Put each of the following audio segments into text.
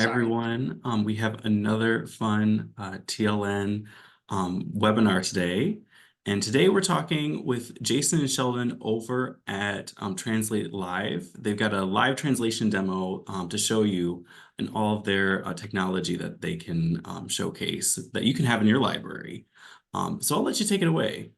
Hi, everyone. We have another fun TLN webinar today. And today we're talking with Jason and Sheldon over at Translate Live. They've got a live translation demo to show you and all of their technology that they can showcase that you can have in your library. So I'll let you take it away.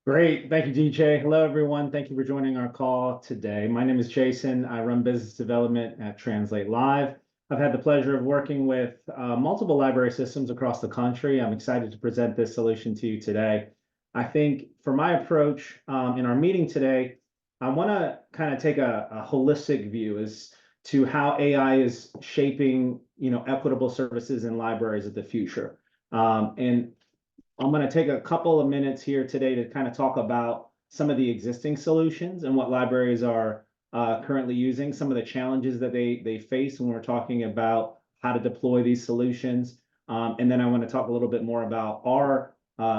Great. Thank you, DJ. Hello, everyone. Thank you for joining our call today. My name is Jason. I run business development at Translate Live. I've had the pleasure of working with multiple library systems across the country. I'm excited to present this solution to you today. I think for my approach in our meeting today, I want to kind of take a holistic view as to how AI is shaping, equitable services in libraries of the future. And I'm going to take a couple of minutes here today to kind of talk about some of the existing solutions and what libraries are currently using, some of the challenges that they face when we're talking about how to deploy these solutions. And then I want to talk a little bit more about our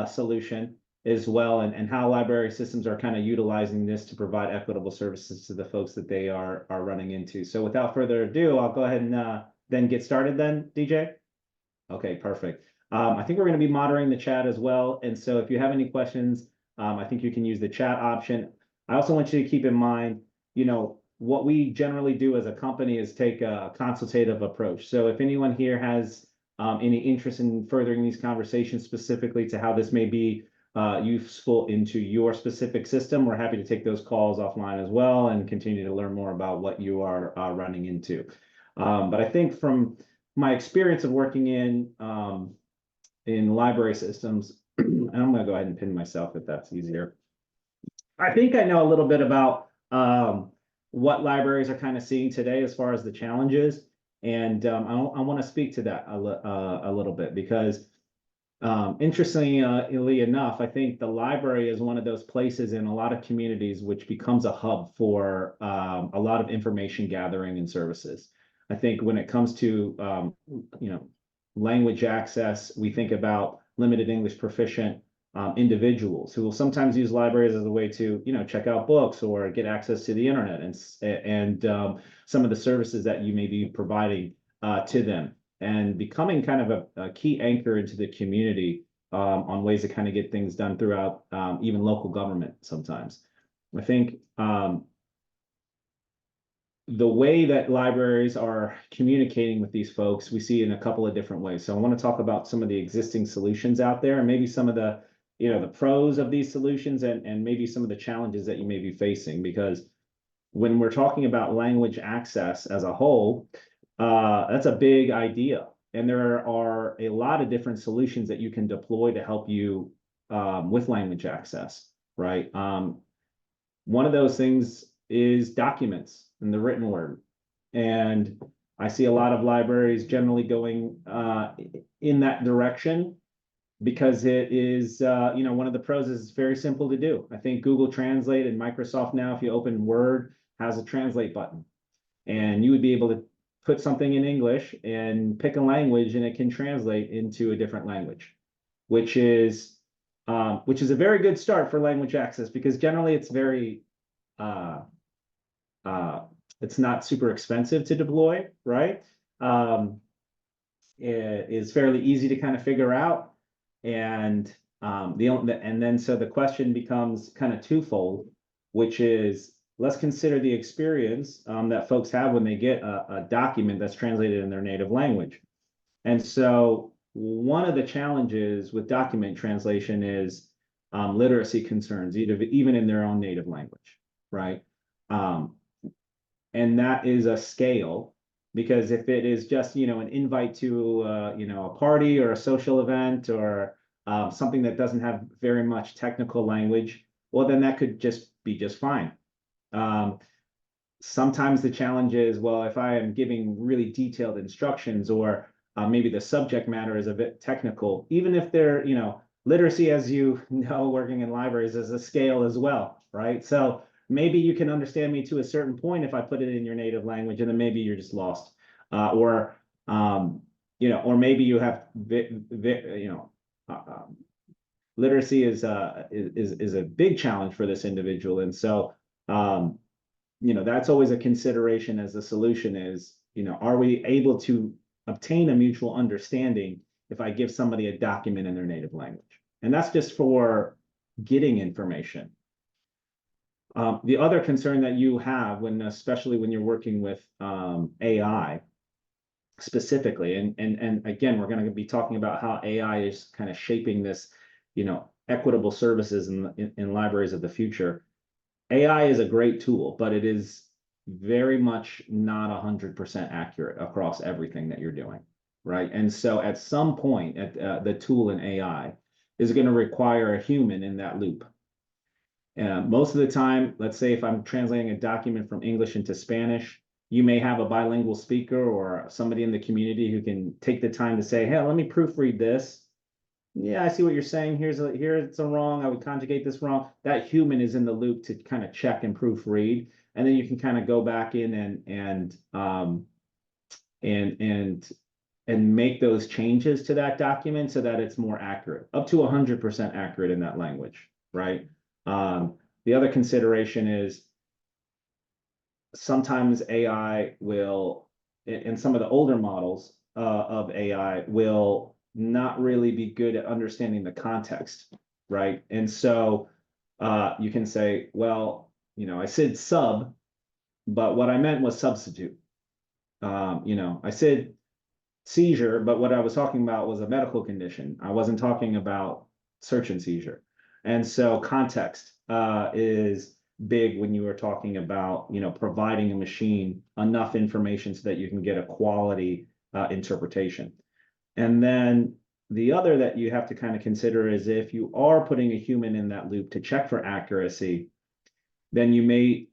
solution as well, and how library systems are kind of utilizing this to provide equitable services to the folks that they are running into. So without further ado, I'll go ahead and then get started then, DJ. Okay, perfect. I think we're going to be monitoring the chat as well. And so if you have any questions, I think you can use the chat option. I also want you to keep in mind, what we generally do as a company is take a consultative approach. So if anyone here has any interest in furthering these conversations specifically to how this may be useful into your specific system, we're happy to take those calls offline as well and continue to learn more about what you are running into. But I think from my experience of working in library systems, and I'm going to go ahead and pin myself if that's easier. I think I know a little bit about what libraries are kind of seeing today as far as the challenges, and I want to speak to that a little bit because, interestingly enough, I think the library is one of those places in a lot of communities which becomes a hub for a lot of information gathering and services. I think when it comes to language access, we think about limited English proficient individuals who will sometimes use libraries as a way to, check out books or get access to the internet and some of the services that you may be providing to them, and becoming kind of a key anchor into the community on ways to kind of get things done throughout even local government sometimes. I think the way that libraries are communicating with these folks, we see in a couple of different ways. So I want to talk about some of the existing solutions out there and maybe some of the, the pros of these solutions and maybe some of the challenges that you may be facing. Because when we're talking about language access as a whole, that's a big idea. And there are a lot of different solutions that you can deploy to help you with language access, right? One of those things is documents in the written word. And I see a lot of libraries generally going in that direction because it is, one of the pros is it's very simple to do. I think Google Translate and Microsoft now, if you open Word, has a translate button. And you would be able to put something in English and pick a language and it can translate into a different language, which is a very good start for language access because generally it's very, it's not super expensive to deploy, right? It is fairly easy to kind of figure out, and then so the question becomes kind of twofold, which is let's consider the experience that folks have when they get a document that's translated in their native language. And so one of the challenges with document translation is literacy concerns, even in their own native language, right? And that is a scale, because if it is just, an invite to, a party or a social event or something that doesn't have very much technical language, well, then that could just be just fine. Sometimes the challenge is, well, if I am giving really detailed instructions or maybe the subject matter is a bit technical, even if they're, literacy, as you know, working in libraries is a scale as well, right? So maybe you can understand me to a certain point if I put it in your native language, and then maybe you're just lost. Or maybe you have, literacy is a big challenge for this individual. And so, that's always a consideration as the solution is, are we able to obtain a mutual understanding if I give somebody a document in their native language? And that's just for getting information. The other concern that you have especially when you're working with AI specifically, and again, we're going to be talking about how AI is kind of shaping this, equitable services in libraries of the future. AI is a great tool, but it is very much not 100% accurate across everything that you're doing, right? And so at some point, the tool in AI is going to require a human in that loop. Most of the time, let's say if I'm translating a document from English into Spanish, you may have a bilingual speaker or somebody in the community who can take the time to say, hey, let me proofread this. Yeah, I see what you're saying. Here it's a wrong. I would conjugate this wrong. That human is in the loop to kind of check and proofread, and then you can kind of go back in and make those changes to that document so that it's more accurate, up to 100% accurate in that language, right? The other consideration is sometimes AI will, in some of the older models of AI, will not really be good at understanding the context, right? And so you can say, well, I said sub, but what I meant was substitute. I said seizure, but what I was talking about was a medical condition. I wasn't talking about search and seizure. And so context is big when you are talking about, providing a machine enough information so that you can get a quality interpretation. And then the other that you have to kind of consider is if you are putting a human in that loop to check for accuracy, then you may,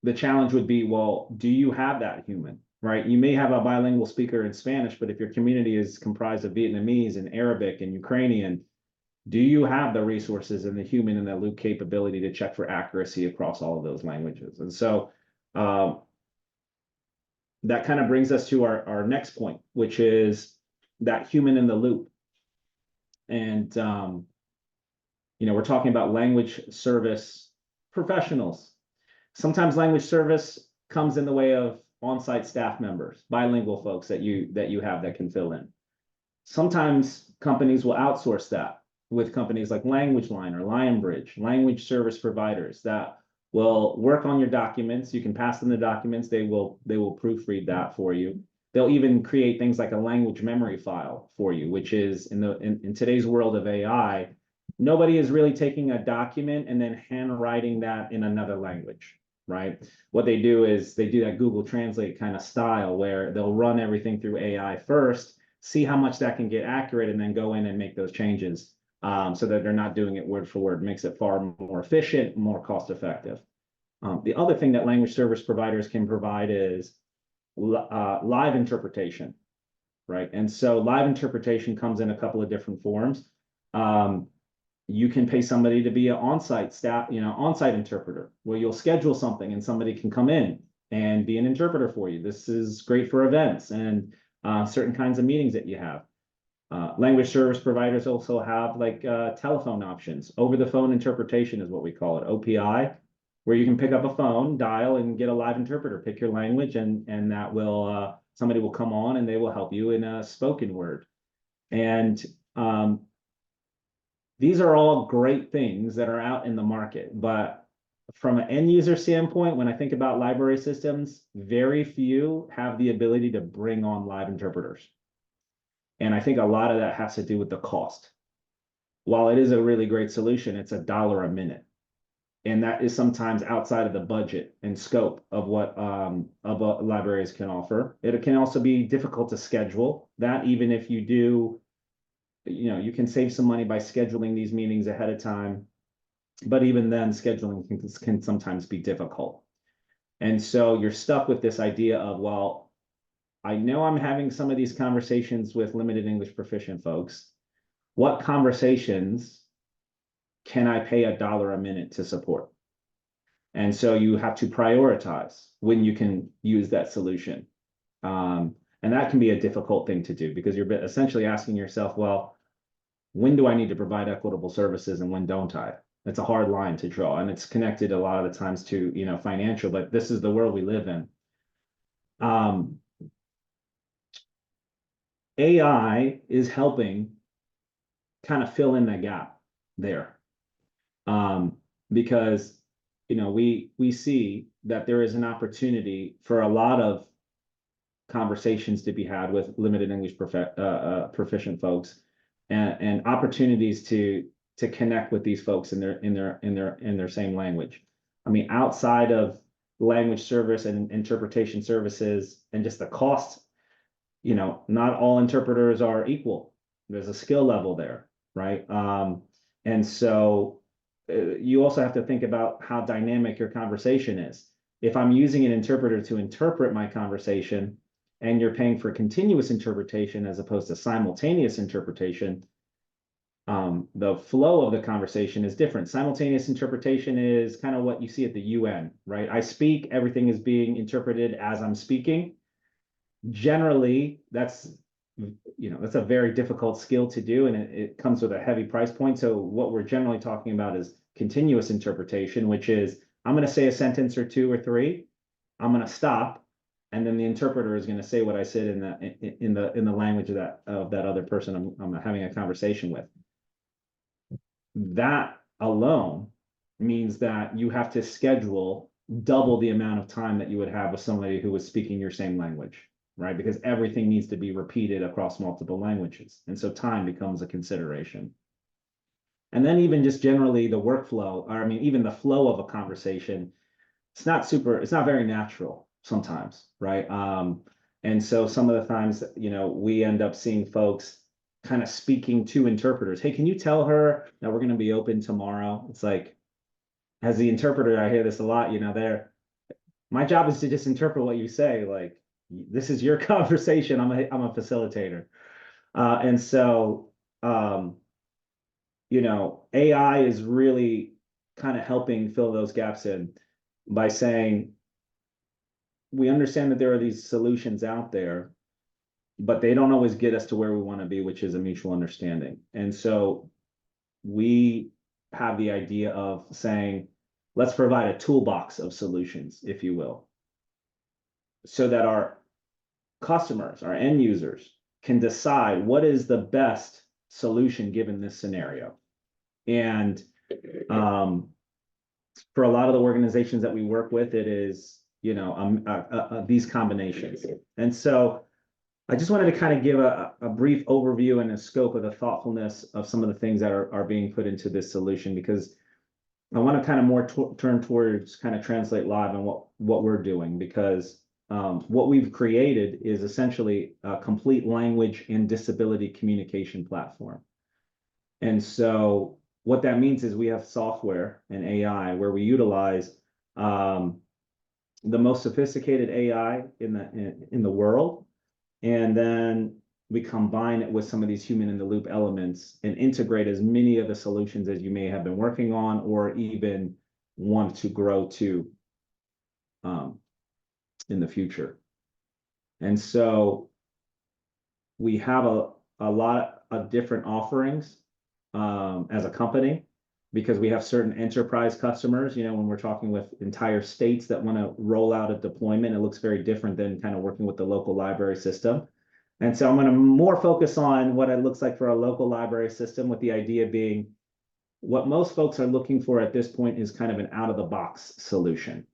the challenge would be, well, do you have that human, right? You may have a bilingual speaker in Spanish, but if your community is comprised of Vietnamese and Arabic and Ukrainian, do you have the resources and the human in that loop capability to check for accuracy across all of those languages? And so that kind of brings us to our next point, which is that human in the loop. And, we're talking about language service professionals. Sometimes language service comes in the way of on-site staff members, bilingual folks that you have that can fill in. Sometimes companies will outsource that with companies like LanguageLine or Lionbridge, language service providers that will work on your documents. You can pass them the documents. They will proofread that for you. They'll even create things like a language memory file for you, which is in today's world of AI, nobody is really taking a document and then handwriting that in another language, right? What they do is they do that Google Translate kind of style where they'll run everything through AI first, see how much that can get accurate, and then go in and make those changes. So that they're not doing it word for word, makes it far more efficient, more cost effective. The other thing that language service providers can provide is live interpretation, right? And so live interpretation comes in a couple of different forms. You can pay somebody to be an on-site staff, on-site interpreter, where you'll schedule something and somebody can come in and be an interpreter for you. This is great for events and certain kinds of meetings that you have. Language service providers also have telephone options. Over the phone interpretation is what we call it, OPI, where you can pick up a phone, dial, and get a live interpreter, pick your language, and that will, somebody will come on and they will help you in a spoken word. And these are all great things that are out in the market, but from an end user standpoint, when I think about library systems, very few have the ability to bring on live interpreters. And I think a lot of that has to do with the cost. While it is a really great solution, it's $1 a minute. And that is sometimes outside of the budget and scope of what libraries can offer. It can also be difficult to schedule that, even if you do, you can save some money by scheduling these meetings ahead of time. But even then, scheduling can sometimes be difficult. And so you're stuck with this idea of, well, I know I'm having some of these conversations with limited English proficient folks. What conversations can I pay $1 a minute to support? And so you have to prioritize when you can use that solution. And that can be a difficult thing to do because you're essentially asking yourself, well, when do I need to provide equitable services and when don't I? It's a hard line to draw, and it's connected a lot of the times to, financial, but this is the world we live in. Um, AI is helping kind of fill in that gap there. Um, because we see that there is an opportunity for a lot of conversations to be had with limited English proficient folks, and opportunities to connect with these folks in their same language. I mean, outside of language service and interpretation services and just the cost, not all interpreters are equal. There's a skill level there, right? And so you also have to think about how dynamic your conversation is. If I'm using an interpreter to interpret my conversation, and you're paying for continuous interpretation as opposed to simultaneous interpretation, the flow of the conversation is different. Simultaneous interpretation is kind of what you see at the UN, right? I speak, everything is being interpreted as I'm speaking. Generally, that's a very difficult skill to do, and it comes with a heavy price point. So what we're generally talking about is continuous interpretation, which is I'm going to say a sentence or two or three, I'm going to stop, and then the interpreter is going to say what I said in the language of that other person I'm having a conversation with. That alone means that you have to schedule double the amount of time that you would have with somebody who was speaking your same language, right? Because everything needs to be repeated across multiple languages. And so time becomes a consideration. And then even just generally the workflow, or I mean, even the flow of a conversation, it's not very natural sometimes, right? And so some of the times, we end up seeing folks kind of speaking to interpreters. Hey, can you tell her that we're going to be open tomorrow? It's like, as the interpreter, I hear this a lot, my job is to just interpret what you say. Like, this is your conversation. I'm a facilitator. And so, AI is really kind of helping fill those gaps in by saying, we understand that there are these solutions out there, but they don't always get us to where we want to be, which is a mutual understanding. And so we have the idea of saying, let's provide a toolbox of solutions, if you will, so that our customers, our end users, can decide what is the best solution given this scenario. And for a lot of the organizations that we work with, it is, these combinations. And so I just wanted to kind of give a brief overview and a scope of the thoughtfulness of some of the things that are being put into this solution, because I want to kind of more turn towards kind of Translate Live and what we're doing, because what we've created is essentially a complete language and disability communication platform. And so what that means is we have software and AI where we utilize the most sophisticated AI in the world, and then we combine it with some of these human in the loop elements and integrate as many of the solutions as you may have been working on or even want to grow to in the future. And so we have a lot of different offerings as a company, because we have certain enterprise customers. When we're talking with entire states that want to roll out a deployment, it looks very different than kind of working with the local library system. And so I'm going to more focus on what it looks like for a local library system, with the idea being what most folks are looking for at this point is kind of an out-of-the-box solution.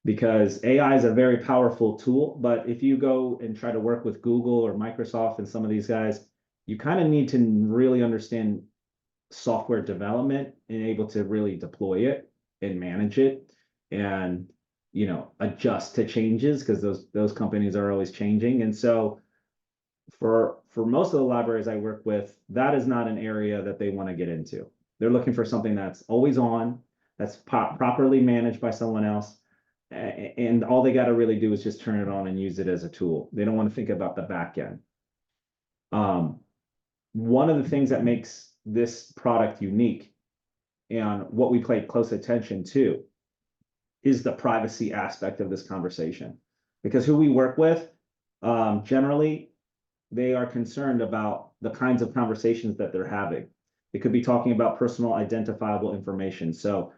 Because AI is a very powerful tool, but if you go and try to work with Google or Microsoft and some of these guys, you kind of need to really understand software development and able to really deploy it and manage it and adjust to changes, because those companies are always changing. And so for most of the libraries I work with, that is not an area that they want to get into. They're looking for something that's always on, that's properly managed by someone else, and all they got to really do is just turn it on and use it as a tool. They don't want to think about the back end. One of the things that makes this product unique and what we pay close attention to is the privacy aspect of this conversation, because who we work with, generally, they are concerned about the kinds of conversations that they're having. It could be talking about personal identifiable information. So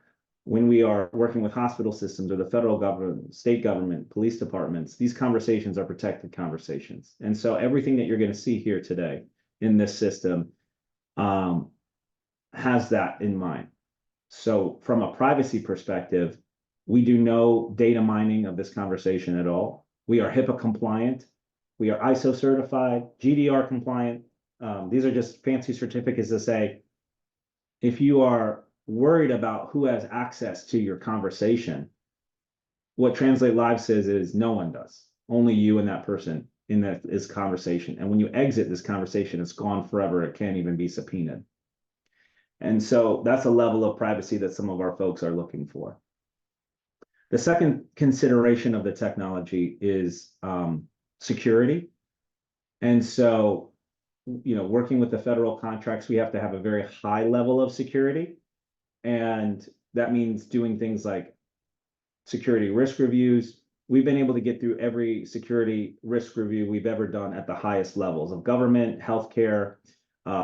when we are working with hospital systems or the federal government, state government, police departments, these conversations are protected conversations. And so everything that you're going to see here today in this system has that in mind. So from a privacy perspective, we do no data mining of this conversation at all. We are HIPAA compliant. We are ISO certified, GDR compliant. These are just fancy certificates to say, if you are worried about who has access to your conversation, what Translate Live says is no one does. Only you and that person in this conversation. And when you exit this conversation, it's gone forever. It can't even be subpoenaed. And so that's a level of privacy that some of our folks are looking for. The second consideration of the technology is security. And so, working with the federal contracts, we have to have a very high level of security. And that means doing things like security risk reviews. We've been able to get through every security risk review we've ever done at the highest levels of government, healthcare,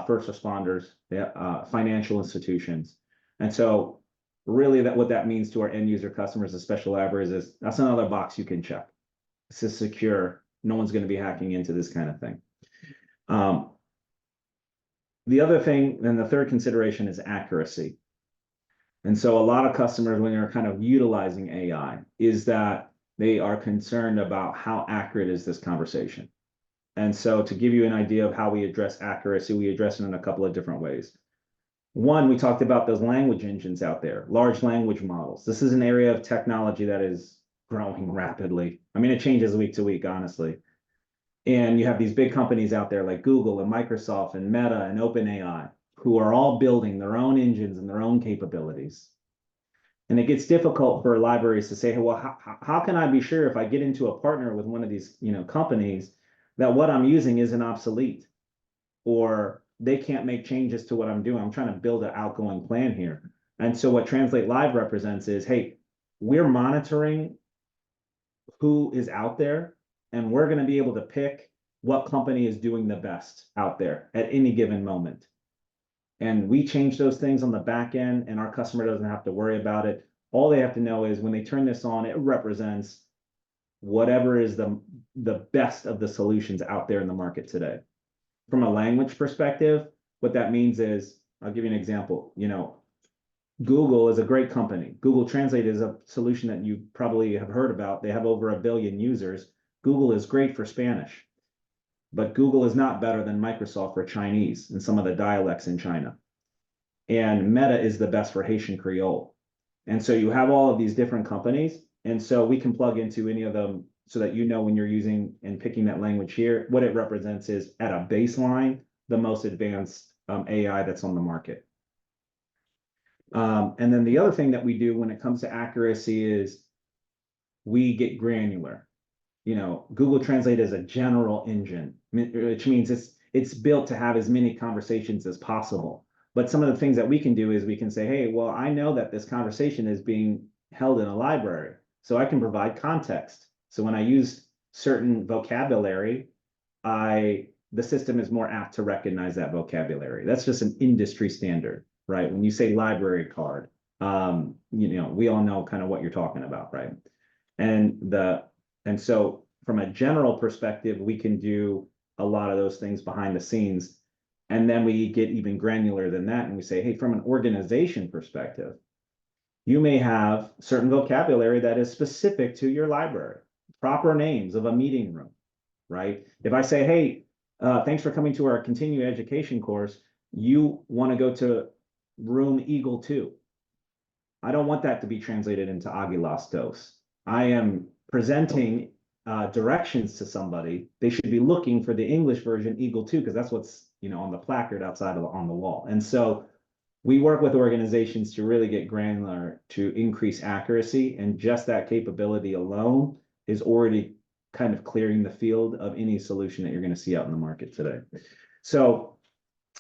first responders, financial institutions. And so really what that means to our end user customers, the special libraries, is that's another box you can check. This is secure. No one's going to be hacking into this kind of thing. The other thing, and the third consideration, is accuracy. And so a lot of customers, when they're kind of utilizing AI, is that they are concerned about how accurate is this conversation. And so to give you an idea of how we address accuracy, we address it in a couple of different ways. One, we talked about those language engines out there, large language models. This is an area of technology that is growing rapidly. I mean, it changes week to week, honestly. And you have these big companies out there like Google and Microsoft and Meta and OpenAI, who are all building their own engines and their own capabilities. And it gets difficult for libraries to say, hey, well, how can I be sure if I get into a partner with one of these companies that what I'm using isn't obsolete, or they can't make changes to what I'm doing? I'm trying to build an outgoing plan here. And so what Translate Live represents is, hey, we're monitoring who is out there, and we're going to be able to pick what company is doing the best out there at any given moment. And we change those things on the back end, and our customer doesn't have to worry about it. All they have to know is when they turn this on, it represents whatever is the best of the solutions out there in the market today. From a language perspective, what that means is, I'll give you an example. Google is a great company. Google Translate is a solution that you probably have heard about. They have over 1 billion users. Google is great for Spanish, but Google is not better than Microsoft for Chinese and some of the dialects in China. And Meta is the best for Haitian Creole. And so you have all of these different companies. And so we can plug into any of them so that when you're using and picking that language here, what it represents is, at a baseline, the most advanced AI that's on the market. And then the other thing that we do when it comes to accuracy is we get granular. Google Translate is a general engine, which means it's built to have as many conversations as possible. But some of the things that we can do is we can say, hey, well, I know that this conversation is being held in a library, so I can provide context. So when I use certain vocabulary, the system is more apt to recognize that vocabulary. That's just an industry standard, right? When you say library card, we all know kind of what you're talking about, right? And so from a general perspective, we can do a lot of those things behind the scenes. And then we get even granular than that. And we say, hey, from an organization perspective, you may have certain vocabulary that is specific to your library, proper names of a meeting room, right? If I say, hey, thanks for coming to our continuing education course, you want to go to room Eagle 2. I don't want that to be translated into Aguilas Dos. I am presenting directions to somebody. They should be looking for the English version, Eagle 2, because that's what's on the placard outside on the wall. And so we work with organizations to really get granular to increase accuracy, and just that capability alone is already kind of clearing the field of any solution that you're going to see out in the market today. So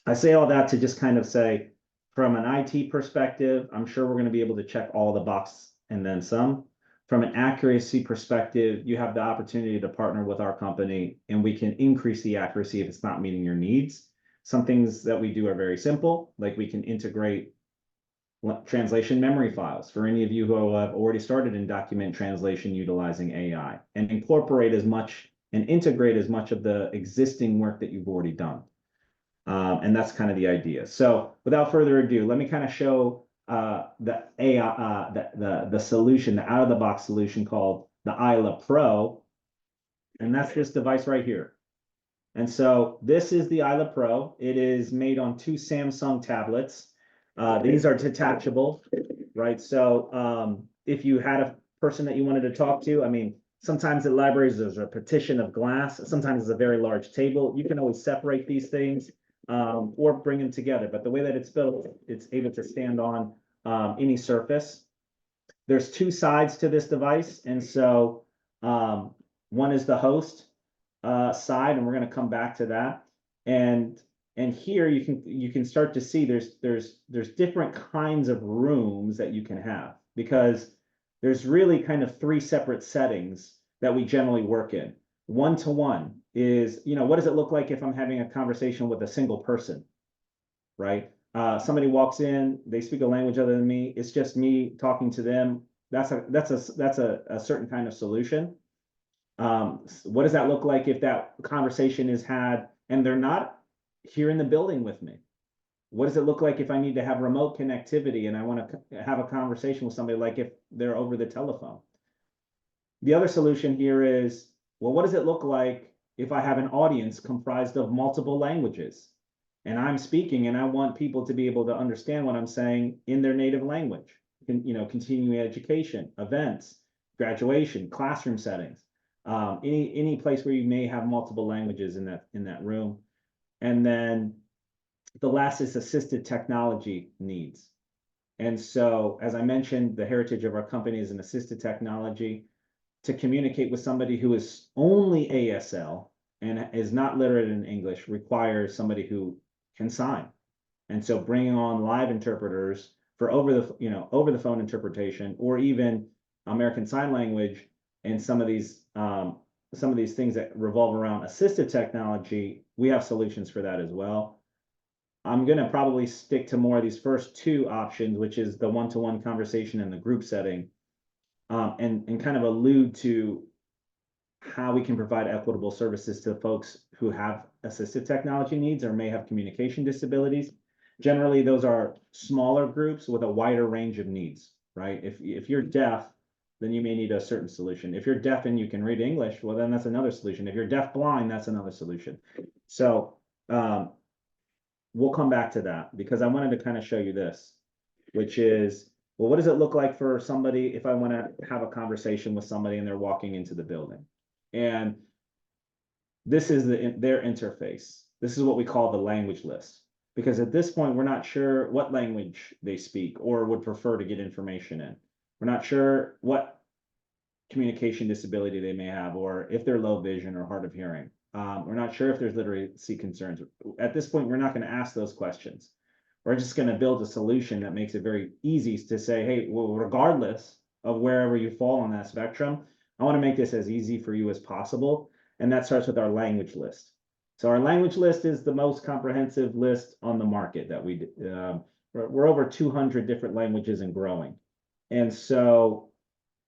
I say all that to just kind of say, from an IT perspective, I'm sure we're going to be able to check all the boxes and then some. From an accuracy perspective, you have the opportunity to partner with our company, and we can increase the accuracy if it's not meeting your needs. Some things that we do are very simple, like we can integrate translation memory files for any of you who have already started in document translation utilizing AI, and incorporate as much and integrate as much of the existing work that you've already done. And that's kind of the idea. So without further ado, let me kind of show the AI, the solution, the out-of-the-box solution called the Isla Pro. And that's this device right here. And so this is the Isla Pro. It is made on 2 Samsung tablets. These are detachable, right? So if you had a person that you wanted to talk to, I mean, sometimes at libraries, there's a partition of glass. Sometimes it's a very large table. You can always separate these things or bring them together. But the way that it's built, it's able to stand on any surface. There's 2 sides to this device. And so one is the host side, and we're going to come back to that. And here you can start to see there's different kinds of rooms that you can have, because there's really kind of 3 separate settings that we generally work in. One-to-one is, what does it look like if I'm having a conversation with a single person, right? Somebody walks in, they speak a language other than me. It's just me talking to them. That's a certain kind of solution. What does that look like if that conversation is had and they're not here in the building with me? What does it look like if I need to have remote connectivity and I want to have a conversation with somebody, like if they're over the telephone? The other solution here is, well, what does it look like if I have an audience comprised of multiple languages and I'm speaking and I want people to be able to understand what I'm saying in their native language? Continuing education, events, graduation, classroom settings. Any place where you may have multiple languages in that room. And then the last is assisted technology needs. And so, as I mentioned, the heritage of our company is an assisted technology. To communicate with somebody who is only ASL and is not literate in English requires somebody who can sign. And so bringing on live interpreters for over the phone interpretation, or even American Sign Language, and some of these things that revolve around assistive technology, we have solutions for that as well. I'm going to probably stick to more of these first 2 options, which is the one-to-one conversation and the group setting, and kind of allude to how we can provide equitable services to folks who have assistive technology needs or may have communication disabilities. Generally, those are smaller groups with a wider range of needs, right? If you're deaf, then you may need a certain solution. If you're deaf and you can read English, well, then that's another solution. If you're deaf blind, that's another solution. So we'll come back to that, because I wanted to kind of show you this, which is, well, what does it look like for somebody if I want to have a conversation with somebody and they're walking into the building? And this is their interface. This is what we call the language list, because at this point, we're not sure what language they speak or would prefer to get information in. We're not sure what communication disability they may have, or if they're low vision or hard of hearing. We're not sure if there's literacy concerns. At this point, we're not going to ask those questions. We're just going to build a solution that makes it very easy to say, hey, well, regardless of wherever you fall on that spectrum, I want to make this as easy for you as possible. And that starts with our language list. So our language list is the most comprehensive list on the market that we're over 200 different languages and growing. And so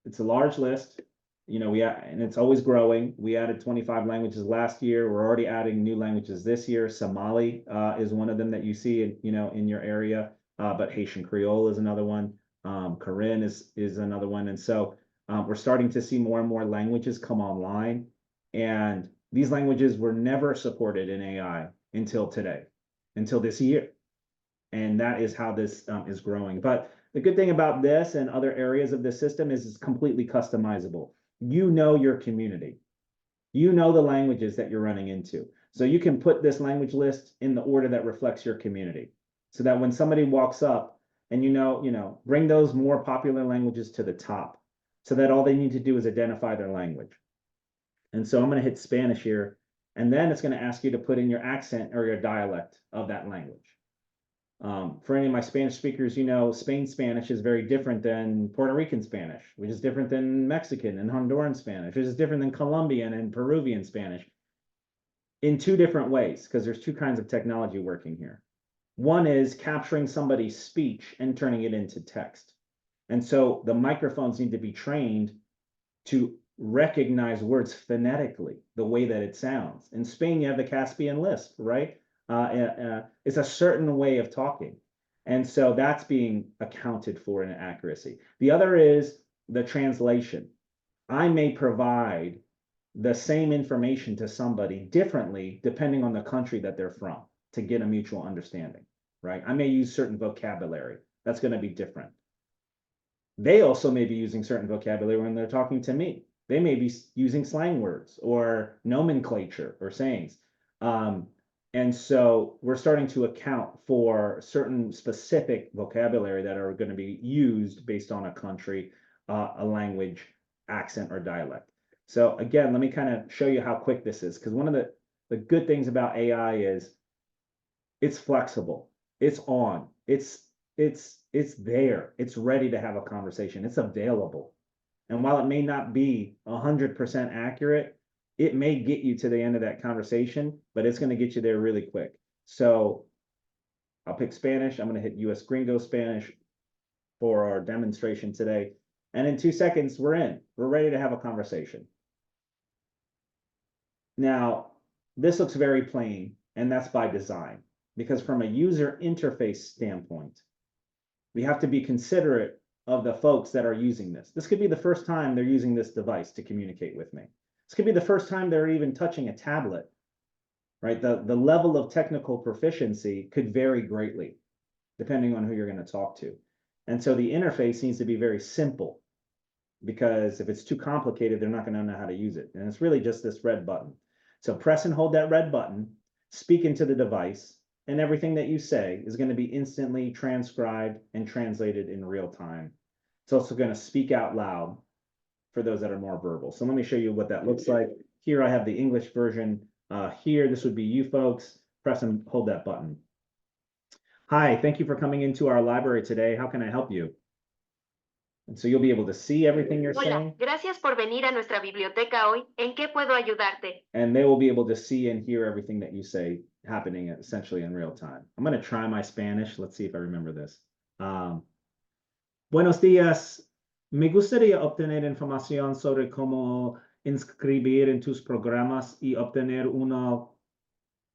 it's a large list, and it's always growing. We added 25 languages last year. We're already adding new languages this year. Somali is one of them that you see in your area, but Haitian Creole is another one. Karen is another one. And so we're starting to see more and more languages come online. And these languages were never supported in AI until today, until this year. And that is how this is growing. But the good thing about this and other areas of the system is it's completely customizable. You know your community. You know the languages that you're running into. So you can put this language list in the order that reflects your community, so that when somebody walks up and bring those more popular languages to the top, so that all they need to do is identify their language. And so I'm going to hit Spanish here, and then it's going to ask you to put in your accent or your dialect of that language. For any of my Spanish speakers, Spain Spanish is very different than Puerto Rican Spanish, which is different than Mexican and Honduran Spanish, which is different than Colombian and Peruvian Spanish, in 2 different ways, because there's 2 kinds of technology working here. One is capturing somebody's speech and turning it into text. And so the microphones need to be trained to recognize words phonetically, the way that it sounds. In Spain, you have the Caspian Lisp, right? It's a certain way of talking. And so that's being accounted for in accuracy. The other is the translation. I may provide the same information to somebody differently depending on the country that they're from to get a mutual understanding, right? I may use certain vocabulary. That's going to be different. They also may be using certain vocabulary when they're talking to me. They may be using slang words or nomenclature or sayings. And so we're starting to account for certain specific vocabulary that are going to be used based on a country, a language, accent, or dialect. So again, let me kind of show you how quick this is, because one of the good things about AI is it's flexible, it's on, it's there, it's ready to have a conversation, it's available. And while it may not be 100% accurate, it may get you to the end of that conversation, but it's going to get you there really quick. So I'll pick Spanish. I'm going to hit US Gringo Spanish for our demonstration today. And in 2 seconds, we're in. We're ready to have a conversation. Now, this looks very plain, and that's by design, because from a user interface standpoint, we have to be considerate of the folks that are using this. This could be the first time they're using this device to communicate with me. This could be the first time they're even touching a tablet, right? The level of technical proficiency could vary greatly depending on who you're going to talk to. And so the interface needs to be very simple, because if it's too complicated, they're not going to know how to use it. And it's really just this red button. So press and hold that red button, speak into the device, and everything that you say is going to be instantly transcribed and translated in real time. It's also going to speak out loud for those that are more verbal. So let me show you what that looks like. Here I have the English version. Here, this would be you folks. Press and hold that button. Hi, thank you for coming into our library today. How can I help you? And so you'll be able to see everything you're Hola, saying, gracias por venir a nuestra biblioteca hoy. ¿En qué puedo ayudarte? and they will be able to see and hear everything that you say happening essentially in real time. I'm going to try my Spanish. Let's see if I remember this. Buenos días. Me gustaría obtener información sobre cómo inscribir en tus programas y obtener una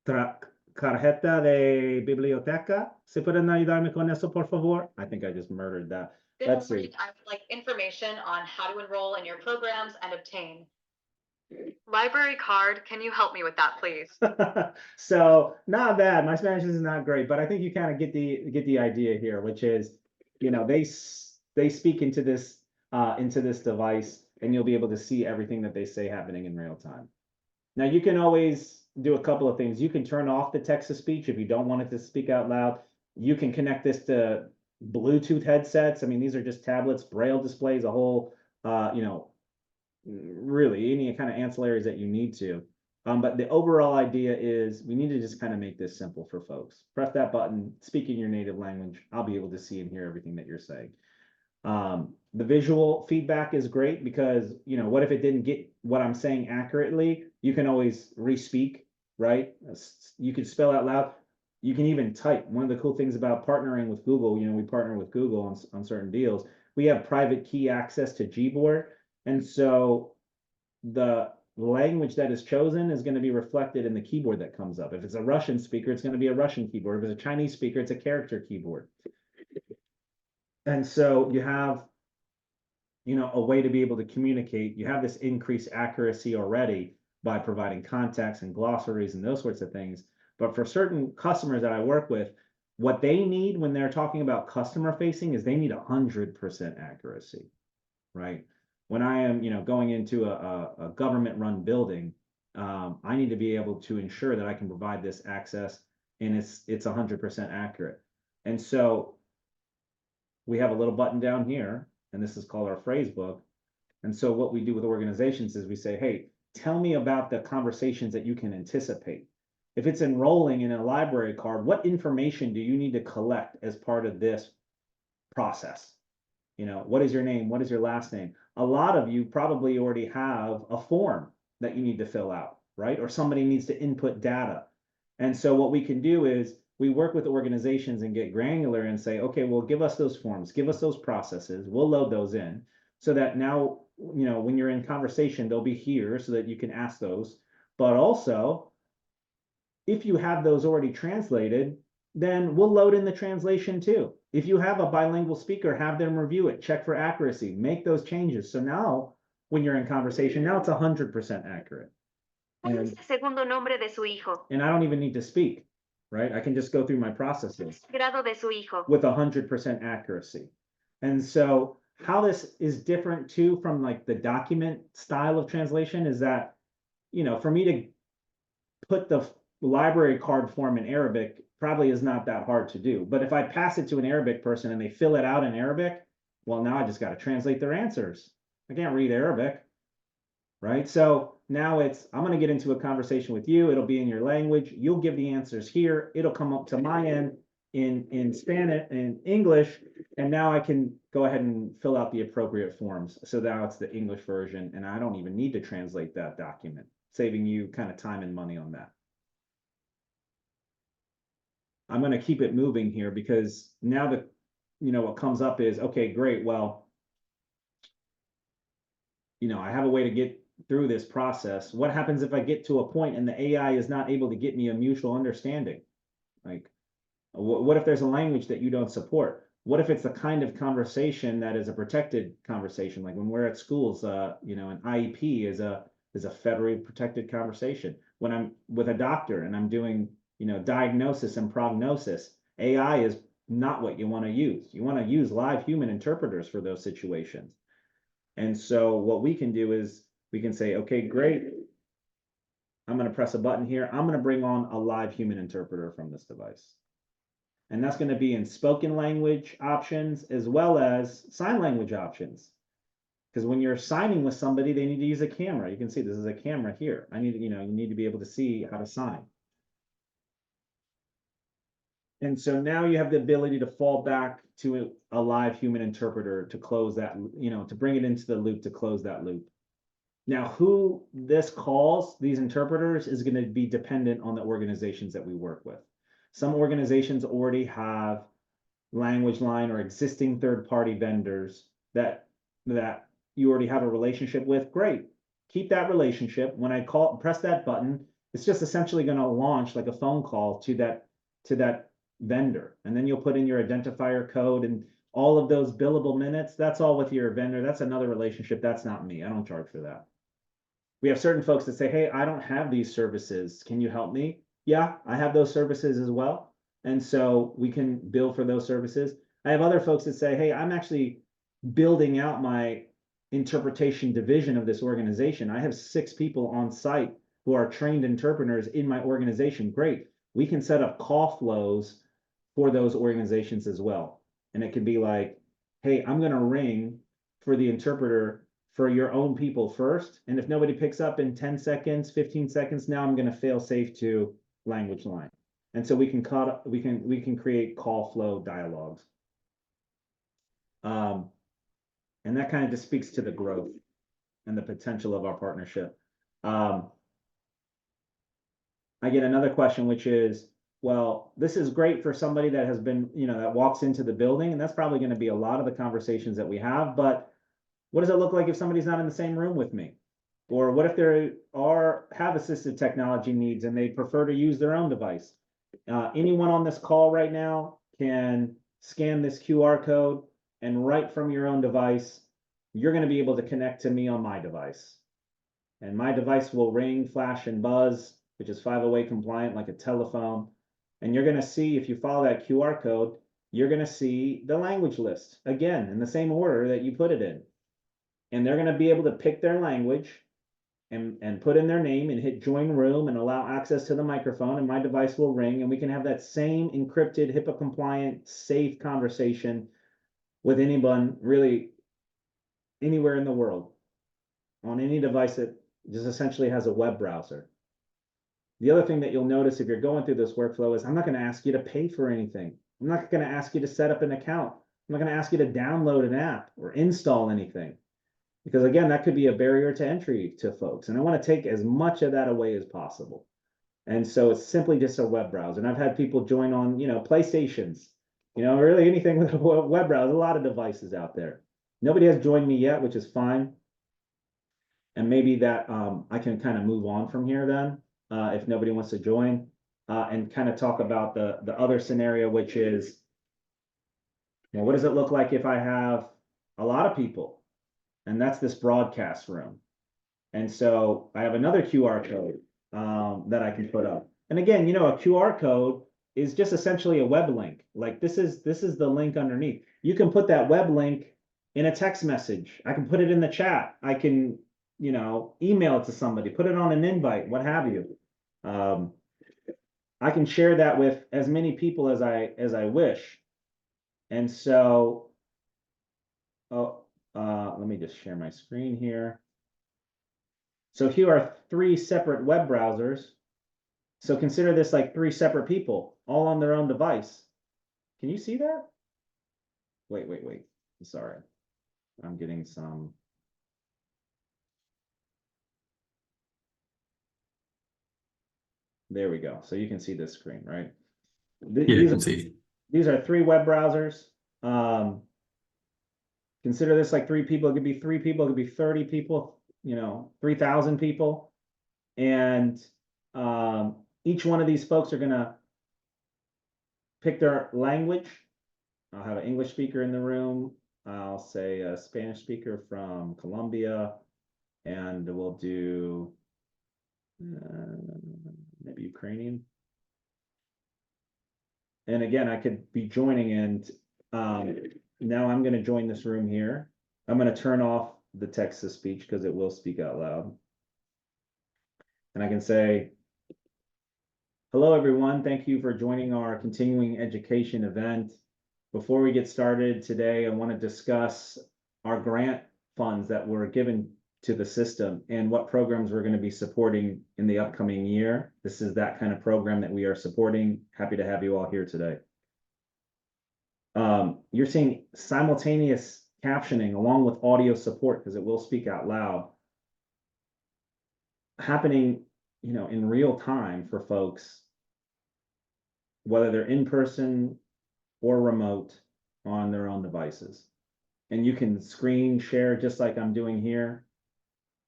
tarjeta de biblioteca. ¿Se pueden ayudarme con eso, por favor? I think I just murdered that. Good Let's morning. see. I would like information on how to enroll in your programs and obtain. Library card, can you help me with that, please? So not bad. My Spanish is not great, but I think you kind of get the idea here, which is, you know, they speak into this device, and you'll be able to see everything that they say happening in real time. Now you can always do a couple of things. You can turn off the text to speech if you don't want it to speak out loud. You can connect this to Bluetooth headsets. I mean, these are just tablets, Braille displays, a whole, you know, really any kind of ancillaries that you need to. But the overall idea is we need to just kind of make this simple for folks. Press that button, speak in your native language. I'll be able to see and hear everything that you're saying. The visual feedback is great because, you know, what if it didn't get what I'm saying accurately? You can always re-speak, right? You can spell out loud. You can even type. One of the cool things about partnering with Google, you know, we partner with Google on certain deals. We have private key access to Gboard. And so the language that is chosen is going to be reflected in the keyboard that comes up. If it's a Russian speaker, it's going to be a Russian keyboard. If it's a Chinese speaker, it's a character keyboard. And so you have, you know, a way to be able to communicate. You have this increased accuracy already by providing context and glossaries and those sorts of things. But for certain customers that I work with, what they need when they're talking about customer facing is they need 100% accuracy, right? When I am, you know, going into a government run building, I need to be able to ensure that I can provide this access and it's 100% accurate. And so we have a little button down here, and this is called our phrase book. And so what we do with organizations is we say, hey, tell me about the conversations that you can anticipate. If it's enrolling in a library card, what information do you need to collect as part of this process? You know, what is your name? What is your last name? A lot of you probably already have a form that you need to fill out, right? Or somebody needs to input data. And so what we can do is we work with organizations and get granular and say, okay, well, give us those forms, give us those processes, we'll load those in so that now, you know, when you're in conversation, they'll be here so that you can ask those. But also, if you have those already translated, then we'll load in the translation too. If you have a bilingual speaker, have them review it, check for accuracy, make those changes. So now when you're in conversation, now it's 100% accurate. ¿Cuál And, es el segundo nombre de su hijo? and I don't even need to speak, right? I can just go through my processes Grado de su hijo. with 100% accuracy. And so how this is different too from like the document style of translation is that, you know, for me to put the library card form in Arabic probably is not that hard to do. But if I pass it to an Arabic person and they fill it out in Arabic, well, now I just got to translate their answers. I can't read Arabic, right? So now it's, I'm going to get into a conversation with you. It'll be in your language. You'll give the answers here. It'll come up to my end in Spanish and English. And now I can go ahead and fill out the appropriate forms. So now it's the English version, and I don't even need to translate that document, saving you kind of time and money on that. I'm going to keep it moving here because now that, you know, what comes up is, okay, great. Well, you know, I have a way to get through this process. What happens if I get to a point and the AI is not able to get me a mutual understanding? Like, what if there's a language that you don't support? What if it's the kind of conversation that is a protected conversation? Like when we're at schools, you know, an IEP is a federally protected conversation. When I'm with a doctor and I'm doing, you know, diagnosis and prognosis, AI is not what you want to use. You want to use live human interpreters for those situations. And so what we can do is we can say, okay, great. I'm going to press a button here. I'm going to bring on a live human interpreter from this device. And that's going to be in spoken language options as well as sign language options. Because when you're signing with somebody, they need to use a camera. You can see this is a camera here. I need, you know, you need to be able to see how to sign. And so now you have the ability to fall back to a live human interpreter to close that, you know, to bring it into the loop, to close that loop. Now, who this calls, these interpreters, is going to be dependent on the organizations that we work with. Some organizations already have LanguageLine or existing third-party vendors that you already have a relationship with. Great. Keep that relationship. When I press that button, it's just essentially going to launch like a phone call to that vendor. And then you'll put in your identifier code and all of those billable minutes. That's all with your vendor. That's another relationship. That's not me. I don't charge for that. We have certain folks that say, hey, I don't have these services. Can you help me? Yeah, I have those services as well. And so we can bill for those services. I have other folks that say, hey, I'm actually building out my interpretation division of this organization. I have 6 people on site who are trained interpreters in my organization. Great. We can set up call flows for those organizations as well. And it can be like, hey, I'm going to ring for the interpreter for your own people first. And if nobody picks up in 10 seconds, 15 seconds, now I'm going to fail safe to LanguageLine. And so we can create call flow dialogues. And that kind of just speaks to the growth and the potential of our partnership. I get another question, which is, well, this is great for somebody that has been, you know, that walks into the building, and that's probably going to be a lot of the conversations that we have, but what does it look like if somebody's not in the same room with me? Or what if they have assistive technology needs and they prefer to use their own device? Anyone on this call right now can scan this QR code, and right from your own device, you're going to be able to connect to me on my device. And my device will ring, flash, and buzz, which is 508 compliant like a telephone. And you're going to see, if you follow that QR code, you're going to see the language list, again, in the same order that you put it in. And they're going to be able to pick their language and put in their name and hit join room and allow access to the microphone, and my device will ring, and we can have that same encrypted, HIPAA compliant, safe conversation with anyone really anywhere in the world on any device that just essentially has a web browser. The other thing that you'll notice if you're going through this workflow is I'm not going to ask you to pay for anything. I'm not going to ask you to set up an account. I'm not going to ask you to download an app or install anything. Because again, that could be a barrier to entry to folks. And I want to take as much of that away as possible. And so it's simply just a web browser. And I've had people join on, PlayStations, really anything with a web browser, a lot of devices out there. Nobody has joined me yet, which is fine. And maybe that I can kind of move on from here then, if nobody wants to join, and kind of talk about the other scenario, which is, what does it look like if I have a lot of people? And that's this broadcast room. And so I have another QR code that I can put up. And again, a QR code is just essentially a web link. Like this is the link underneath. You can put that web link in a text message. I can put it in the chat. I can, email it to somebody, put it on an invite, what have you. I can share that with as many people as I wish. And so, let me just share my screen here. So here are 3 separate web browsers. So consider this like 3 separate people, all on their own device. Can you see that? Wait. Sorry. I'm getting some. There we go. So you can see this screen, right? Yeah, you can see. These are 3 web browsers. Consider this like 3 people. It could be 3 people. It could be 30 people. 3,000 people. And each one of these folks are gonna pick their language. I'll have an English speaker in the room. I'll say a Spanish speaker from Colombia, and we'll do maybe Ukrainian. And again, I could be joining, and now I'm going to join this room here. I'm going to turn off the text to speech because it will speak out loud. And I can say, hello, everyone. Thank you for joining our continuing education event. Before we get started today, I want to discuss our grant funds that were given to the system and what programs we're going to be supporting in the upcoming year. This is that kind of program that we are supporting. Happy to have you all here today. You're seeing simultaneous captioning along with audio support because it will speak out loud happening, in real time for folks, whether they're in person or remote on their own devices. And you can screen share just like I'm doing here.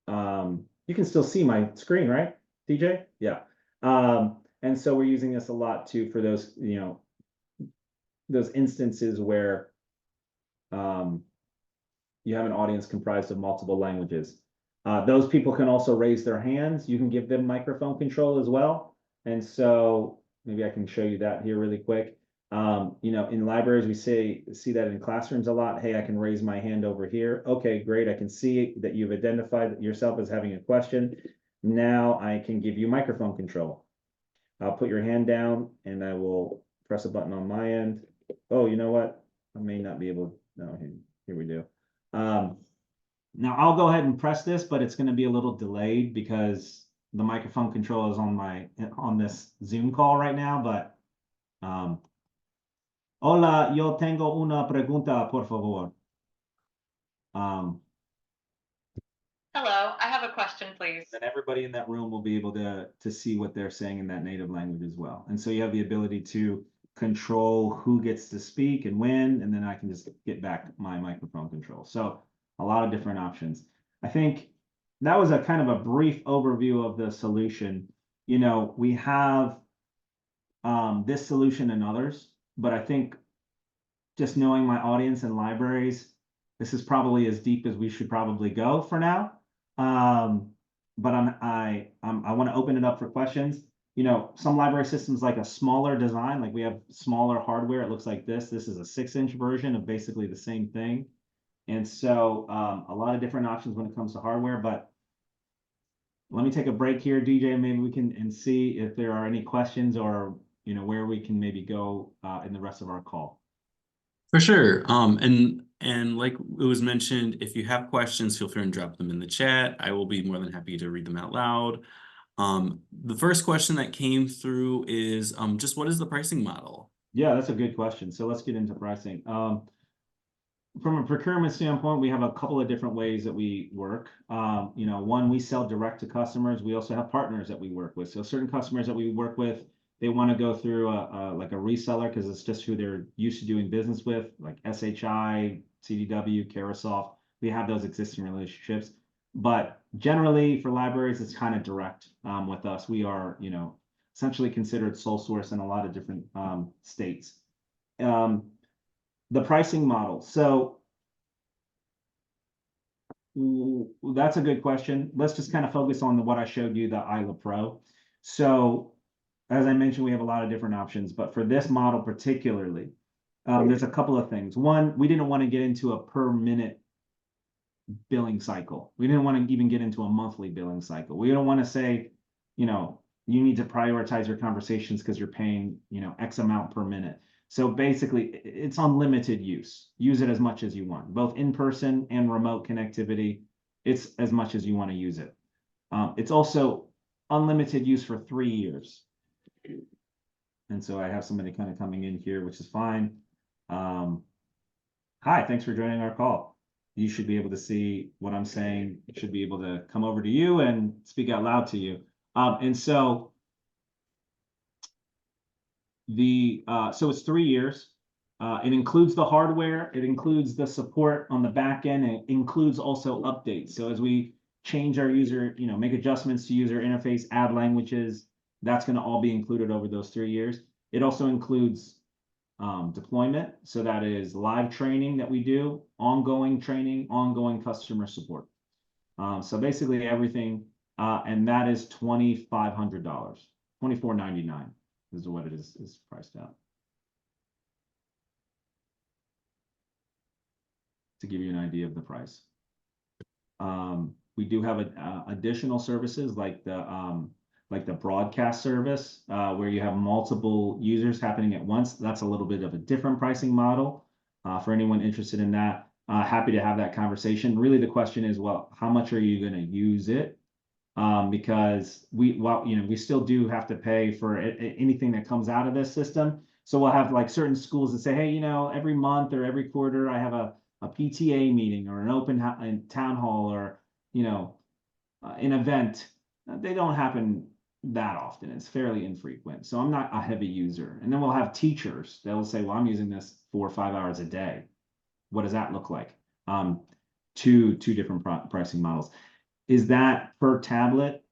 You can still see my screen, right, DJ? Yeah. And so we're using this a lot too for those, those instances where you have an audience comprised of multiple languages. Those people can also raise their hands. You can give them microphone control as well. And so maybe I can show you that here really quick. In libraries, we see that in classrooms a lot. Hey, I can raise my hand over here. Okay, great. I can see that you've identified yourself as having a question. Now I can give you microphone control. I'll put your hand down and I will press a button on my end. Oh, you know what? I may not be able. No, here we do. Now I'll go ahead and press this, but it's going to be a little delayed because the microphone control is on this Zoom call right now. But hola, yo tengo una pregunta, por favor. Hello, I have a question, please. And everybody in that room will be able to see what they're saying in that native language as well. And so you have the ability to control who gets to speak and when, and then I can just get back my microphone control. So a lot of different options. I think that was a kind of a brief overview of the solution. We have this solution and others, but I think just knowing my audience and libraries, this is probably as deep as we should probably go for now. But I want to open it up for questions. Some library systems like a smaller design, like we have smaller hardware. It looks like this. This is a 6-inch version of basically the same thing. And so a lot of different options when it comes to hardware. But let me take a break here, DJ. Maybe we can see if there are any questions or where we can maybe go in the rest of our call. For sure. And like it was mentioned, if you have questions, feel free to drop them in the chat. I will be more than happy to read them out loud. The first question that came through is just what is the pricing model? Yeah, that's a good question. So let's get into pricing. from a procurement standpoint, we have a couple of different ways that we work. One, we sell direct to customers. We also have partners that we work with. So certain customers that we work with, they want to go through like a reseller because it's just who they're used to doing business with, like SHI, CDW, Carosoft. We have those existing relationships. But generally for libraries, it's kind of direct with us. We are, essentially considered sole source in a lot of different states. The pricing model. So that's a good question. Let's just kind of focus on what I showed you, the Isla Pro. So as I mentioned, we have a lot of different options, but for this model particularly, there's a couple of things. One, we didn't want to get into a per minute billing cycle. We didn't want to even get into a monthly billing cycle. We don't want to say, you need to prioritize your conversations because you're paying, X amount per minute. So basically, it's unlimited use. Use it as much as you want, both in-person and remote connectivity. It's as much as you want to use it. It's also unlimited use for 3 years. And so I have somebody kind of coming in here, which is fine. Hi, thanks for joining our call. You should be able to see what I'm saying. It should be able to come over to you and speak out loud to you. And so so it's 3 years. It includes the hardware, it includes the support on the back end, and it includes also updates. So as we change our user, make adjustments to user interface, add languages, that's going to all be included over those 3 years. It also includes deployment. So that is live training that we do, ongoing training, ongoing customer support. So basically everything, and that is $2,500, $2,499 is what it is priced out. To give you an idea of the price. We do have additional services like the broadcast service, where you have multiple users happening at once. That's a little bit of a different pricing model. For anyone interested in that, happy to have that conversation. Really, the question is, well, how much are you going to use it? Because we still do have to pay for anything that comes out of this system. So we'll have like certain schools that say, hey, every month or every quarter I have a PTA meeting or an open town hall or an event. They don't happen that often. It's fairly infrequent. So I'm not a heavy user. And then we'll have teachers that will say, well, I'm using this 4 or 5 hours a day. What does that look like? Two different pricing models. Is that per tablet?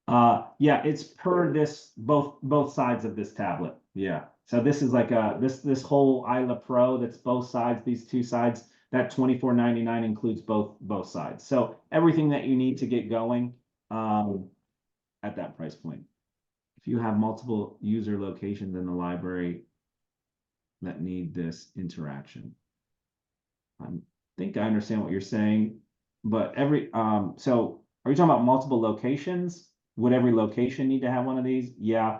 Yeah, it's per both sides of this tablet. Yeah. So this is like this whole Isla Pro that's both sides, these two sides, that $2,499 includes both sides. So everything that you need to get going at that price point. If you have multiple user locations in the library that need this interaction. I think I understand what you're saying. But so are you talking about multiple locations? Would every location need to have one of these? Yeah.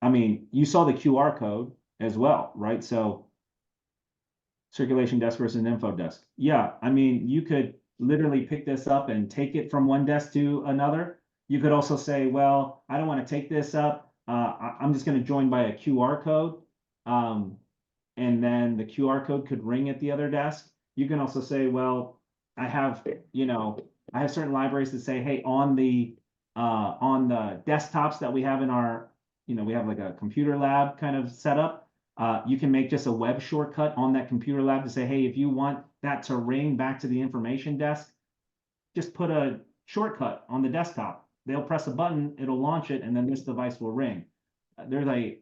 I mean, you saw the QR code as well, right? So circulation desk versus an info desk. Yeah. I mean, you could literally pick this up and take it from one desk to another. You could also say, well, I don't want to take this up. I'm just going to join by a QR code. And then the QR code could ring at the other desk. You can also say, well, I have certain libraries that say, hey, on the desktops that we have in our, we have like a computer lab kind of setup. You can make just a web shortcut on that computer lab to say, hey, if you want that to ring back to the information desk, just put a shortcut on the desktop. They'll press a button, it'll launch it, and then this device will ring. There's a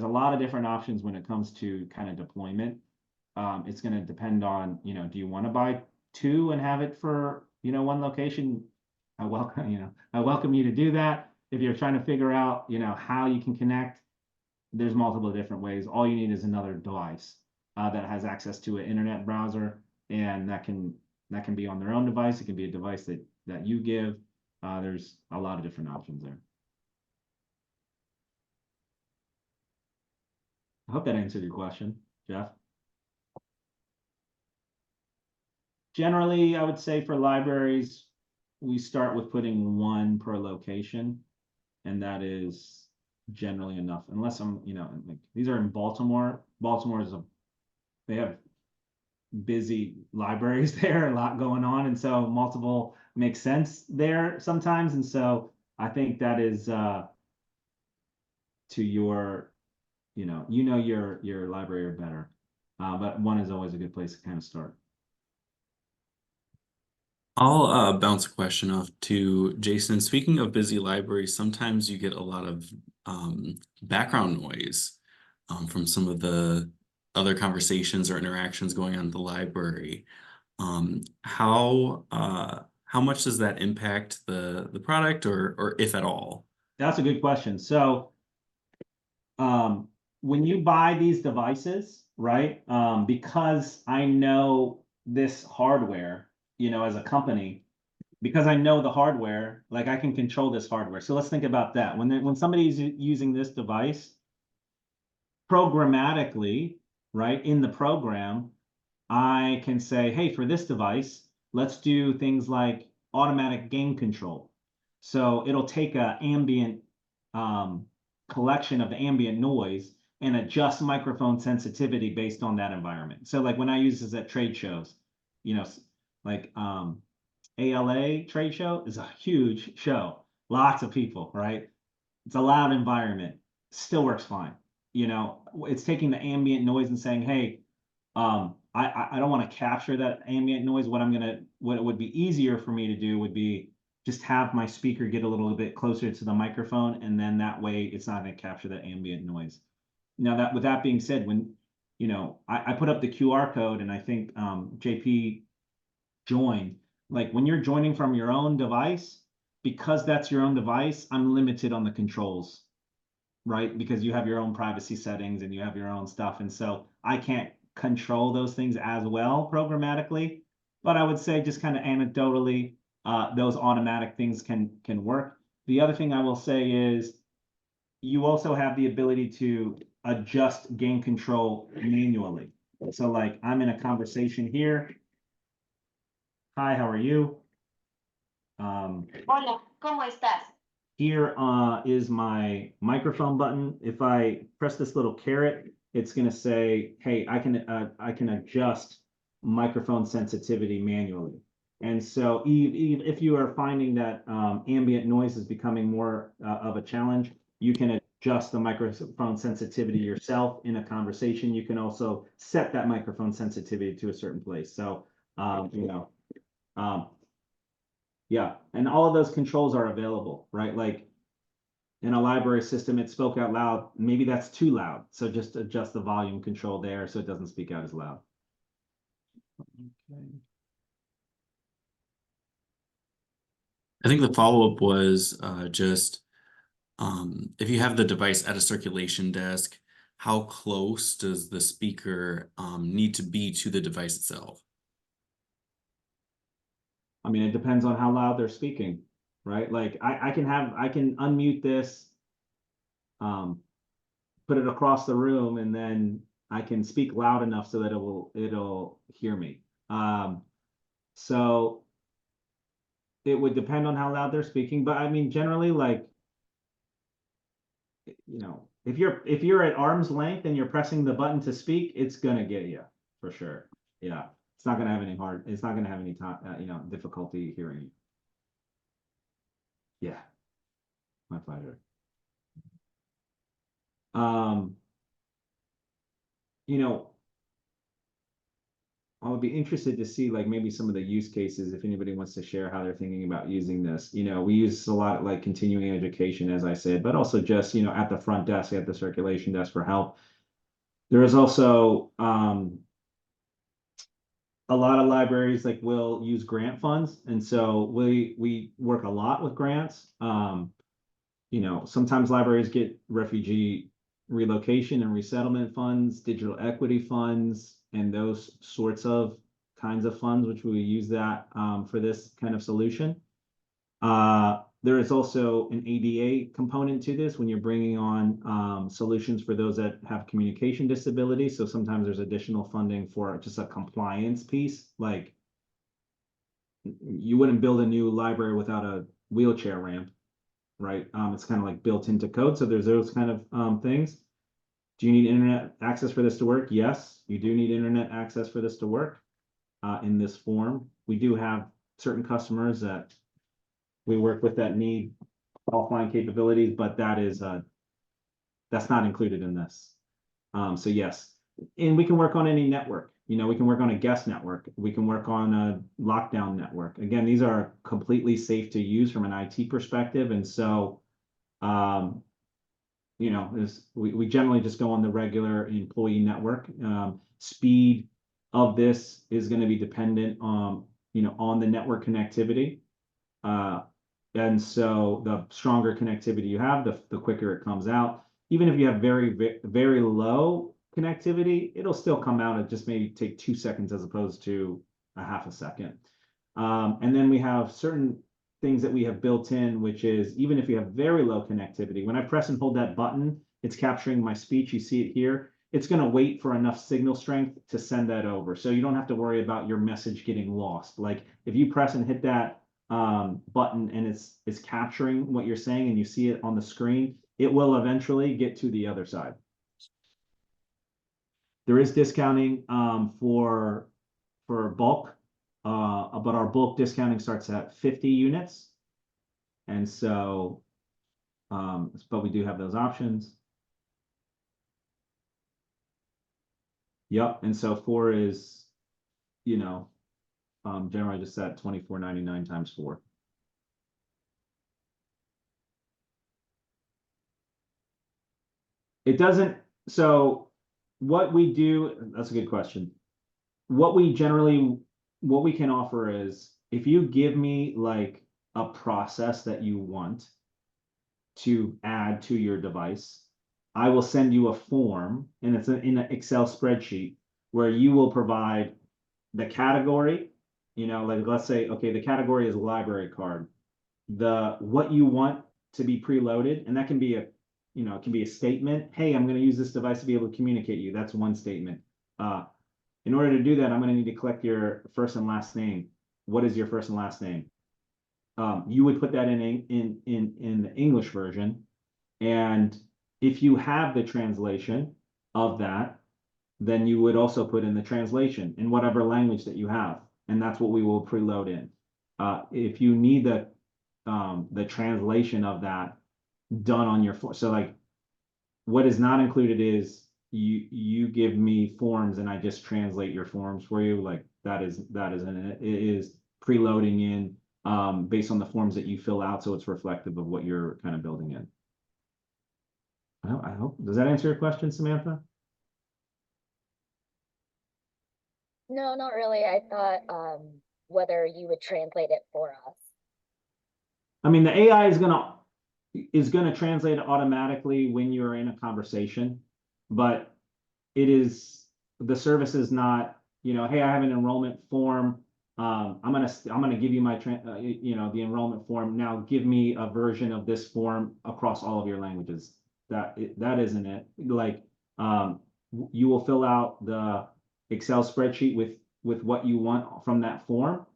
lot of different options when it comes to kind of deployment. It's going to depend on, do you want to buy 2 and have it for, one location? I welcome you to do that. If you're trying to figure out, how you can connect, there's multiple different ways. All you need is another device that has access to an internet browser, and that can be on their own device. It can be a device that you give. There's a lot of different options there. I hope that answered your question, Jeff. Generally, I would say for libraries, we start with putting 1 per location, and that is generally enough. Unless I'm, like these are in Baltimore, Baltimore they have busy libraries there, a lot going on, and so multiple makes sense there sometimes. And so I think that is to your, your library better. But one is always a good place to kind of start. I'll bounce a question off to Jason. Speaking of busy libraries, sometimes you get a lot of background noise from some of the other conversations or interactions going on at the library. How much does that impact the product, or if at all? That's a good question. So when you buy these devices, right? Because I know this hardware, as a company, because I know the hardware, like I can control this hardware. So let's think about that. When somebody's using this device programmatically, right, in the program, I can say, hey, for this device, let's do things like automatic gain control. So it'll take an ambient collection of the ambient noise and adjust microphone sensitivity based on that environment. So like when I use this at trade shows, like ALA trade show is a huge show, lots of people, right? It's a loud environment, still works fine. It's taking the ambient noise and saying, hey, I don't want to capture that ambient noise. What it would be easier for me to do would be just have my speaker get a little bit closer to the microphone, and then that way it's not going to capture that ambient noise. Now with that being said, when I put up the QR code, and I think JP joined, like when you're joining from your own device, because that's your own device, I'm limited on the controls, right? Because you have your own privacy settings and you have your own stuff. And so I can't control those things as well programmatically. But I would say just kind of anecdotally, those automatic things can work. The other thing I will say is you also have the ability to adjust gain control manually. So like I'm in a conversation here. Hi, how are you? Hola, ¿cómo estás? Here is my microphone button. If I press this little caret, it's going to say, hey, I can adjust microphone sensitivity manually. And so if you are finding that ambient noise is becoming more of a challenge, you can adjust the microphone sensitivity yourself in a conversation. You can also set that microphone sensitivity to a certain place. So, yeah, and all of those controls are available, right? Like in a library system, it spoke out loud. Maybe that's too loud. So just adjust the volume control there so it doesn't speak out as loud. Okay. I think the follow-up was just if you have the device at a circulation desk, how close does the speaker need to be to the device itself? I mean, it depends on how loud they're speaking, right? Like I can unmute this, put it across the room, and then I can speak loud enough so that it'll hear me. So it would depend on how loud they're speaking, but I mean, generally, like, if you're at arm's length and you're pressing the button to speak, it's gonna get you for sure. Yeah. It's not going to have any time, difficulty hearing you. Yeah, my pleasure. I would be interested to see like maybe some of the use cases, if anybody wants to share how they're thinking about using this. We use a lot like continuing education, as I said, but also just, at the front desk, at the circulation desk for help. There is also, a lot of libraries like will use grant funds, and so we work a lot with grants. Sometimes libraries get refugee relocation and resettlement funds, digital equity funds, and those sorts of kinds of funds, which we use that for this kind of solution. There is also an ADA component to this when you're bringing on solutions for those that have communication disabilities. So sometimes there's additional funding for just a compliance piece. Like you wouldn't build a new library without a wheelchair ramp, right? It's kind of like built into code. So there's those kind of things. Do you need internet access for this to work? Yes, you do need internet access for this to work in this form. We do have certain customers that we work with that need offline capabilities, but that's not included in this. So yes, and we can work on any network. You know, we can work on a guest network. We can work on a lockdown network. Again, these are completely safe to use from an IT perspective. And so, you know, we generally just go on the regular employee network. Speed of this is going to be dependent on, you know, on the network connectivity. And so the stronger connectivity you have, the quicker it comes out. Even if you have very low connectivity, it'll still come out. It just maybe take 2 seconds as opposed to a half a second. And then we have certain things that we have built in, which is even if you have very low connectivity, when I press and hold that button, it's capturing my speech. You see it here. It's going to wait for enough signal strength to send that over. So you don't have to worry about your message getting lost. Like if you press and hit that button and it's capturing what you're saying and you see it on the screen, it will eventually get to the other side. There is discounting for bulk, but our bulk discounting starts at 50 units. And so, but we do have those options. Yep, and so 4 is, you know, generally just at $24.99 times 4. It doesn't, so what we do, that's a good question. What we can offer is if you give me like a process that you want to add to your device, I will send you a form, and it's in an Excel spreadsheet where you will provide the category, you know, like let's say, okay, the category is library card, what you want to be preloaded, and that can be you know, it can be a statement. Hey, I'm going to use this device to be able to communicate you. That's one statement. In order to do that, I'm going to need to collect your first and last name. What is your first and last name? You would put that in the English version. And if you have the translation of that, then you would also put in the translation in whatever language that you have. And that's what we will preload in. If you need the translation of that done on your form. So like what is not included is you give me forms and I just translate your forms for you. Like that isn't it. It is preloading in based on the forms that you fill out, so it's reflective of what you're kind of building in. I hope, does that answer your question, Samantha? No, not really. I thought whether you would translate it for us. I mean, the AI is gonna translate it automatically when you're in a conversation, but the service is not, you know, hey, I have an enrollment form. I'm gonna give you my you know, the enrollment form. Now give me a version of this form across all of your languages. That isn't it. Like you will fill out the Excel spreadsheet with what you want from that form,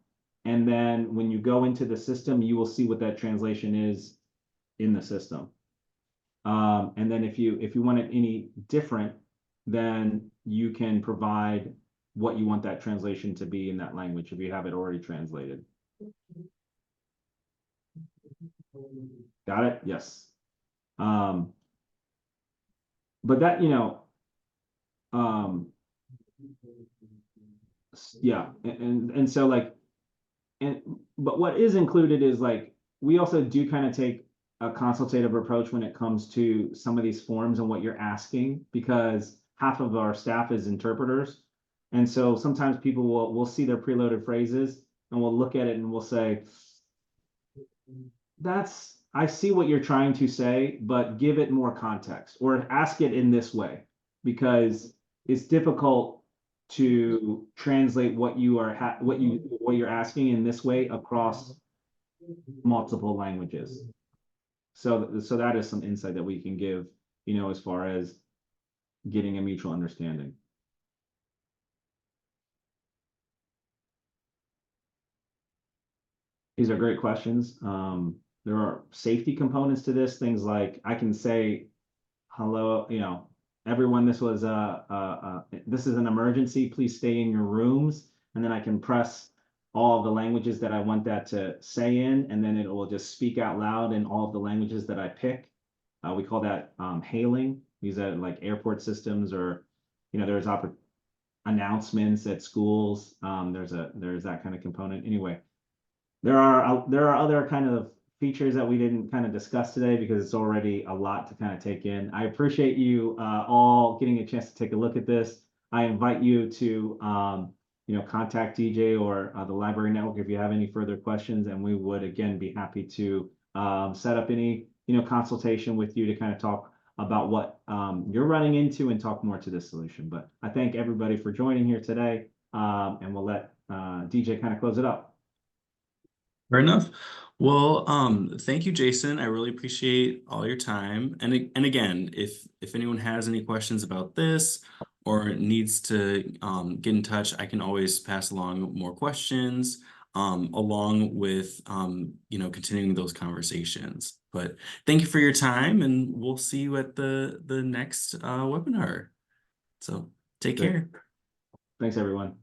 and then when you go into the system, you will see what that translation is in the system. And then if you want it any different, then you can provide what you want that translation to be in that language if you have it already translated. Got it? Yes. But that, you know, yeah, and so like, but what is included is like, we also do kind of take a consultative approach when it comes to some of these forms and what you're asking, because half of our staff is interpreters. And so sometimes people will see their preloaded phrases and we'll look at it and we'll say, I see what you're trying to say, but give it more context or ask it in this way, because it's difficult to translate what you're asking in this way across multiple languages. So that is some insight that we can give, you know, as far as getting a mutual understanding. These are great questions. There are safety components to this, things like I can say hello, you know, everyone, this was this is an emergency. Please stay in your rooms. And then I can press all of the languages that I want that to say in, and then it will just speak out loud in all of the languages that I pick. We call that hailing. These are like airport systems, or there's announcements at schools. There's that kind of component. Anyway, there are other kind of features that we didn't kind of discuss today because it's already a lot to kind of take in. I appreciate you all getting a chance to take a look at this. I invite you to contact DJ or the Library Network if you have any further questions, and we would again be happy to set up any consultation with you to kind of talk about what you're running into and talk more to this solution. But I thank everybody for joining here today, and we'll let DJ kind of close it up. Fair enough. Well, thank you, Jason. I really appreciate all your time. And again, if anyone has any questions about this or needs to get in touch, I can always pass along more questions along with continuing those conversations. But thank you for your time, and we'll see you at the next webinar. So take Great. care. Thanks, everyone.